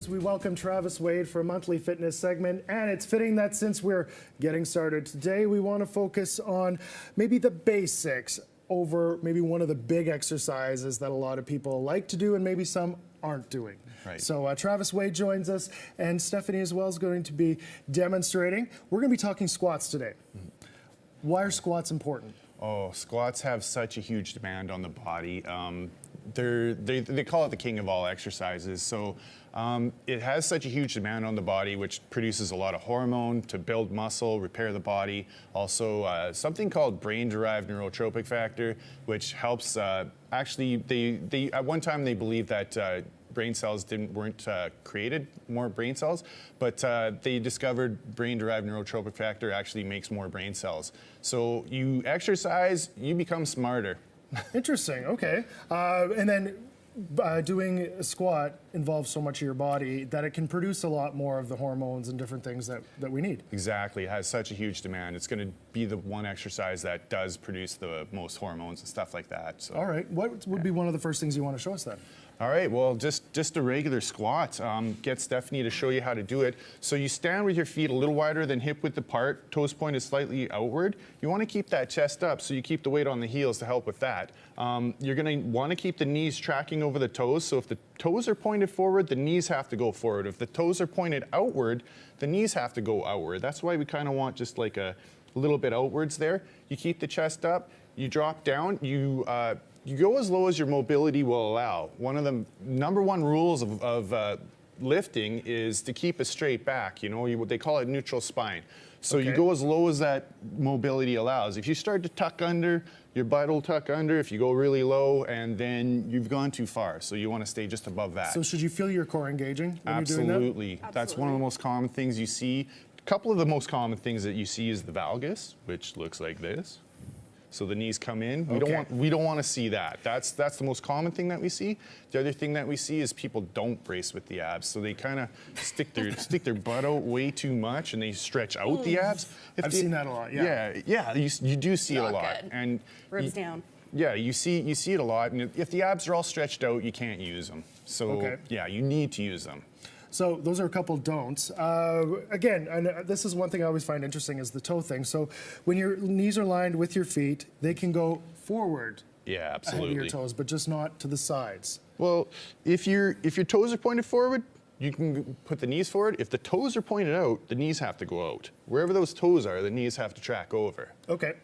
We welcome Travis Wade for a monthly fitness segment, and it's fitting that since we're getting started today, we want to focus on maybe the basics over maybe one of the big exercises that a lot of people like to do and maybe some aren't doing. Right. So Travis Wade joins us, and Stephanie as well is going to be demonstrating. We're going to be talking squats today. Why are squats important? Oh, squats have such a huge demand on the body. They call it the king of all exercises. So it has such a huge demand on the body, which produces a lot of hormone to build muscle, repair the body. Also, something called brain-derived neurotrophic factor, which helps. Actually, they at one time they believed that brain cells weren't created more brain cells, but they discovered brain-derived neurotrophic factor actually makes more brain cells. So you exercise, you become smarter. Interesting. Okay. And then doing a squat involves so much of your body that it can produce a lot more of the hormones and different things that we need. Exactly. It has such a huge demand. It's going to be the one exercise that does produce the most hormones and stuff like that. So. All right. What would be one of the first things you want to show us then? All right, well, just a regular squat. Get Stephanie to show you how to do it. So you stand with your feet a little wider than hip width apart, toes pointed slightly outward. You want to keep that chest up, so you keep the weight on the heels to help with that. You're going to want to keep the knees tracking over the toes, so if the toes are pointed forward, the knees have to go forward. If the toes are pointed outward, the knees have to go outward. That's why we kind of want just like a little bit outwards there. You keep the chest up, you drop down, you go as low as your mobility will allow. One of the number one rules of lifting is to keep a straight back. You know, they call it neutral spine. So you go as low as that mobility allows. If you start to tuck under, your butt will tuck under if you go really low, and then you've gone too far. So you want to stay just above that. So should you feel your core engaging when Absolutely. you're doing that? That's one of the most common things you see. A couple of the most common things that you see is the valgus, which looks like this. So the knees come in. We don't want to see that. That's the most common thing that we see. The other thing that we see is people don't brace with the abs, so they kind of stick their butt out way too much, and they stretch out the abs. I've seen that a lot. Yeah. You do see it a lot, good. and Ribs down. Yeah, you see it a lot, and if the abs are all stretched out, you can't use them. So yeah, you need to use them. So those are a couple don'ts. Again, and this is one thing I always find interesting is the toe thing. So when your knees are lined with your feet, they can go forward. Yeah, absolutely. Ahead of your toes, but just not to the sides. Well, if your toes are pointed forward, you can put the knees forward. If the toes are pointed out, the knees have to go out. Wherever those toes are, the knees have to track over. Okay.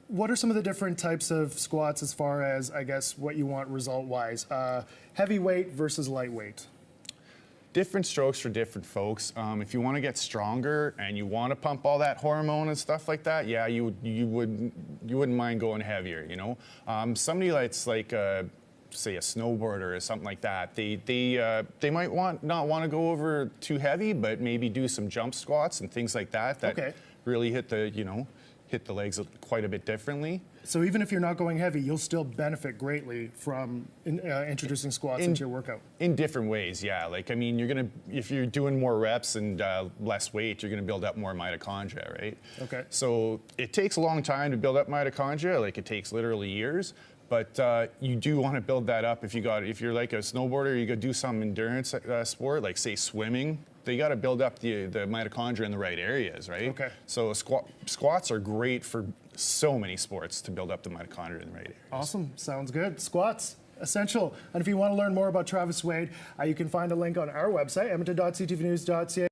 What are some of the different types of squats as far as, I guess, what you want result-wise? Heavyweight versus lightweight. Different strokes for different folks. If you want to get stronger and you want to pump all that hormone and stuff like that, yeah, you wouldn't mind going heavier. You know, somebody that's like say a snowboarder or something like that, they might not want to go over too heavy, but maybe do some jump squats and things like that really hit the legs quite a bit differently. So even if you're not going heavy, you'll still benefit greatly from introducing squats into your workout. In different ways, yeah. Like, I mean, if you're doing more reps and less weight, you're gonna build up more mitochondria, right? Okay. So it takes a long time to build up mitochondria, like it takes literally years. But you do want to build that up if you're like a snowboarder, you got to do some endurance sport, like say swimming. You got to build up the mitochondria in the right areas, right? Okay. So squats are great for so many sports to build up the mitochondria in the right areas. Awesome. Sounds good. Squats, essential. And if you want to learn more about Travis Wade, you can find a link on our website, edmonton.ctvnews.ca.